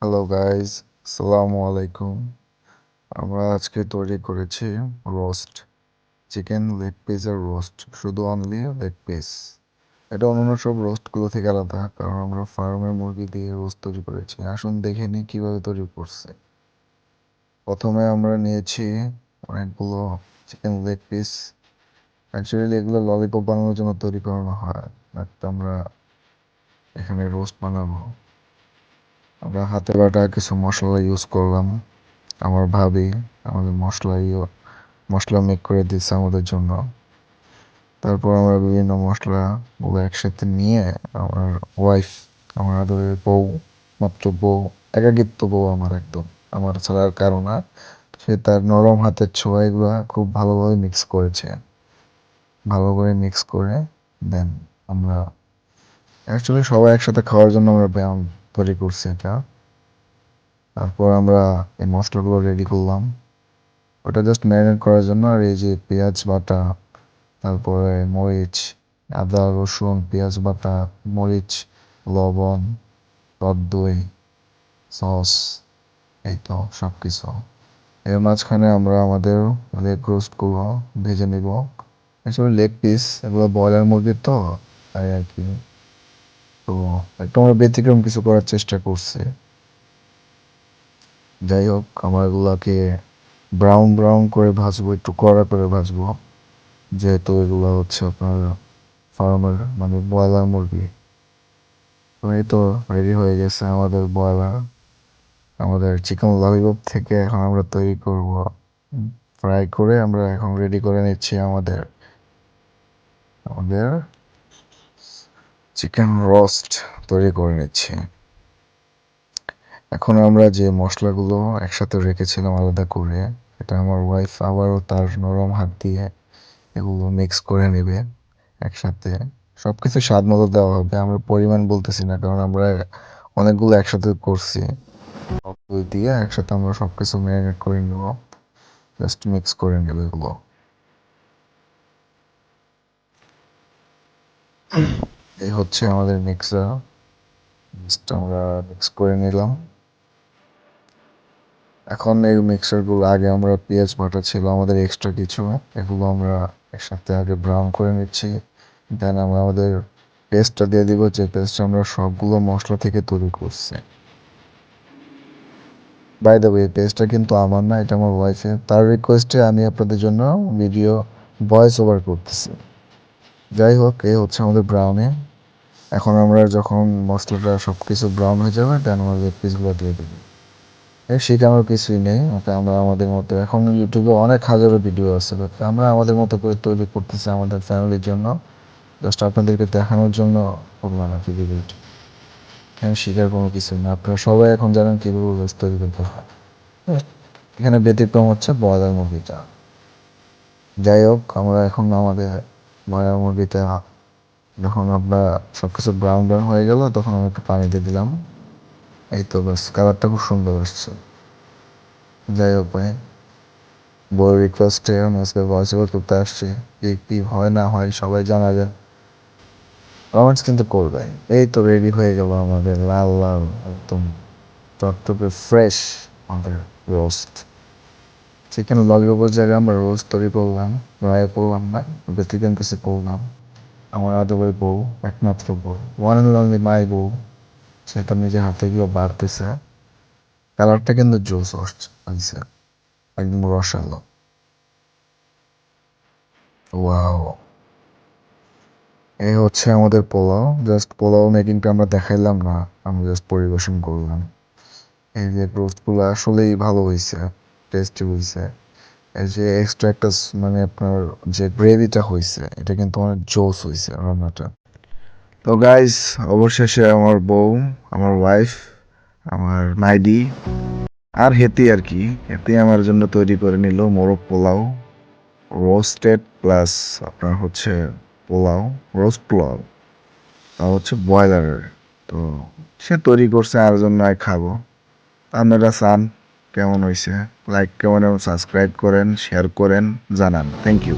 Hello guys, আসসালামু আলাইকুম। আমরা আজকে তৈরি করেছি রোস্ট, চিকেন লেগ পিসের রোস্ট, শুধু অনলি লেগ পিস। এটা অন্যান্য সব রোস্টগুলো থেকে আলাদা, কারণ আমরা ফার্মের মুরগি দিয়ে রোস্ট তৈরি করেছি। আসুন দেখে নিই কীভাবে তৈরি করছে। প্রথমে আমরা নিয়েছি অনেকগুলো চিকেন লেগ পিস। অ্যাকচুয়ালি এগুলো ললিপপ বানানোর জন্য তৈরি করানো হয়, বাট আমরা এখানে রোস্ট বানাবো। আমরা হাতে বাটা কিছু মশলা ইউজ করলাম। আমার ভাবি আমাদের মশলা মেক করে দিচ্ছে আমাদের জন্য। তারপর আমরা বিভিন্ন মশলাগুলো একসাথে নিয়ে আমার ওয়াইফ, আমার আদরের বউ, মাত্র বউ, একাকিত্ব বউ আমার একদম, আমার ছাড়া আর কারো না। সে তার নরম হাতের ছোঁয়া এগুলো খুব ভালোভাবে মিক্স করেছে। ভালো করে মিক্স করে দেন আমরা অ্যাকচুয়ালি সবাই একসাথে খাওয়ার জন্য আমরা ব্যায়াম তৈরি করছি এটা। তারপর আমরা এই মশলাগুলো রেডি করলাম ওটা জাস্ট ম্যারিনেট করার জন্য। আর এই যে পেঁয়াজ বাটা, তারপরে মরিচ, আদা রসুন পেঁয়াজ বাটা, মরিচ, লবণ, টক দই, সস, এই তো সব কিছু। এর মাঝখানে আমরা আমাদের লেগ রোস্টগুলো ভেজে নিব। আসলে লেগ পিস এগুলো ব্রয়লার মুরগির তো, তাই আর কি। তো একটু আমরা ব্যতিক্রম কিছু করার চেষ্টা করছি। যাই হোক, আমরা এগুলাকে ব্রাউন ব্রাউন করে ভাজবো, একটু কড়া করে ভাজবো, যেহেতু এগুলো হচ্ছে আপনার ফার্মের মানে ব্রয়লার মুরগি। তো এই তো রেডি হয়ে গেছে আমাদের ব্রয়লার। আমাদের চিকেন ললিপপ থেকে এখন আমরা তৈরি করব ফ্রাই করে। আমরা এখন রেডি করে নিচ্ছি আমাদের আমাদের চিকেন রোস্ট তৈরি করে নিচ্ছি। এখন আমরা যে মশলাগুলো একসাথে রেখেছিলাম আলাদা করে, এটা আমার ওয়াইফ আবারও তার নরম হাত দিয়ে এগুলো মিক্স করে নেবে একসাথে। সব কিছু স্বাদ মতো দেওয়া হবে, আমরা পরিমাণ বলতেছি না, কারণ আমরা অনেকগুলো একসাথে করছি। সবগুলো দিয়ে একসাথে আমরা সব কিছু ম্যারিনেট করে নেব, জাস্ট মিক্স করে নেব এগুলো। এই হচ্ছে আমাদের মিক্সার, জাস্ট আমরা মিক্স করে নিলাম। এখন এই মিক্সারগুলো, আগে আমরা পেঁয়াজ বাটা ছিল আমাদের এক্সট্রা কিছু, এগুলো আমরা একসাথে আগে ব্রাউন করে নিচ্ছি। দেন আমরা আমাদের পেস্টটা দিয়ে দিব, যে পেস্টটা আমরা সবগুলো মশলা থেকে তৈরি করছি। বাই দ্য ওয়ে, পেজটা কিন্তু আমার না, এটা আমার ওয়াইফের। তার রিকোয়েস্টে আমি আপনাদের জন্য ভিডিও ভয়েস ওভার করতেছি। যাই হোক, এই হচ্ছে আমাদের ব্রাউনি। এখন আমরা যখন মশলাটা সব কিছু ব্রাউন হয়ে যাবে, দেন আমাদের পিসগুলো দিয়ে দেবো। এর শেখানোর কিছুই নেই, ওটা আমরা আমাদের মতো, এখন ইউটিউবে অনেক হাজারো ভিডিও আছে, বাট আমরা আমাদের মতো করে তৈরি করতেছি আমাদের ফ্যামিলির জন্য, জাস্ট আপনাদেরকে দেখানোর জন্য করলাম আর কি ভিডিওটি। এখানে শেখার কোনো কিছু না, আপনারা সবাই এখন জানেন কীভাবে রোজ তৈরি করতে হয়। এখানে ব্যতিক্রম হচ্ছে ব্রয়লার মুরগিটা। যাই হোক, আমরা এখন আমাদের ব্রয়লার মুরগিটা যখন আমরা সব কিছু ব্রাউন ব্রাউন হয়ে গেল, তখন আমি একটু পানি দিয়ে দিলাম। এই তো বাস, কালারটা খুব সুন্দর আসছে। যাই হোক ভাই, বই রিকোয়েস্টে আমি আজকে ভয়েস ওভার করতে আসছি। কি হয় না হয় সবাই জানাবে, কমেন্টস কিন্তু করবে। এই তো রেডি হয়ে গেল আমাদের লাল লাল একদম টকটকে ফ্রেশ আমাদের রোস্ট। চিকেন ললিপপের জায়গায় আমরা রোস্ট তৈরি করলাম, ফ্রাই করলাম না, ব্যতিক্রম কিছু করলাম। আমার আদরের বউ, একমাত্র বউ, ওয়ান অ্যান্ড অনলি মাই বউ, সেটা নিজের হাতে গিয়ে বাড়তেছে। কালারটা কিন্তু জোস আসছে, একদম রসালো। ওয়াও, এই হচ্ছে আমাদের পোলাও। জাস্ট পোলাও মেকিংটা আমরা দেখাইলাম না, আমরা জাস্ট পরিবেশন করলাম। এই যে রোস্টগুলো আসলেই ভালো হয়েছে, টেস্টি হয়েছে। এই যে এক্সট্রা একটা মানে আপনার যে গ্রেভিটা হয়েছে, এটা কিন্তু অনেক জোস হয়েছে রান্নাটা। তো গাইস, অবশেষে আমার বউ, আমার ওয়াইফ, আমার মাইডি আর হেতি আর কি, হেতি আমার জন্য তৈরি করে নিল মোরগ পোলাও, রোস্টেড প্লাস আপনার হচ্ছে পোলাও, রোস্ট পোলাও, তা হচ্ছে ব্রয়লারের। তো সে তৈরি করছে আর জন্য খাবো। আপনারা চান কেমন হয়েছে? লাইক কমেন্ট এবং সাবস্ক্রাইব করেন, শেয়ার করেন, জানান। Thank you.